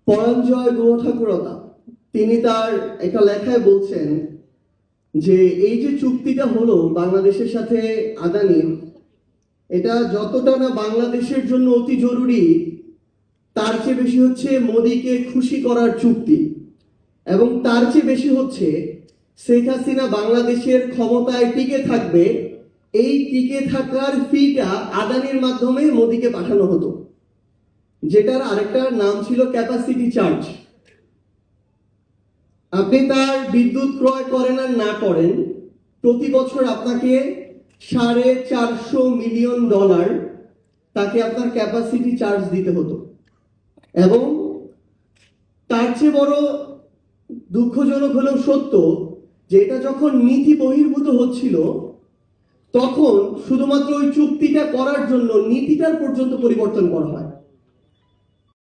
পরঞ্জয় গুহ ঠাকুরতা তিনি তার একটা লেখায় বলছেন যে এই যে চুক্তিটা হলো বাংলাদেশের সাথে আদানির, এটা যতটা না বাংলাদেশের জন্য অতি জরুরি, তার চেয়ে বেশি হচ্ছে মোদিকে খুশি করার চুক্তি, এবং তার চেয়ে বেশি হচ্ছে শেখ হাসিনা বাংলাদেশের ক্ষমতায় টিকে থাকবে, এই টিকে থাকার ফিটা আদানির মাধ্যমে মোদিকে পাঠানো হতো, যেটার আরেকটা নাম ছিল ক্যাপাসিটি চার্জ। আপনি তার বিদ্যুৎ ক্রয় করেন আর না করেন, প্রতি বছর আপনাকে $450 মিলিয়ন তাকে আপনার ক্যাপাসিটি চার্জ দিতে হতো। এবং তার চেয়ে বড় দুঃখজনক হলেও সত্য যে এটা যখন নীতি বহির্ভূত হচ্ছিল, তখন শুধুমাত্র ওই চুক্তিটা করার জন্য নীতিটার পর্যন্ত পরিবর্তন করা হয়।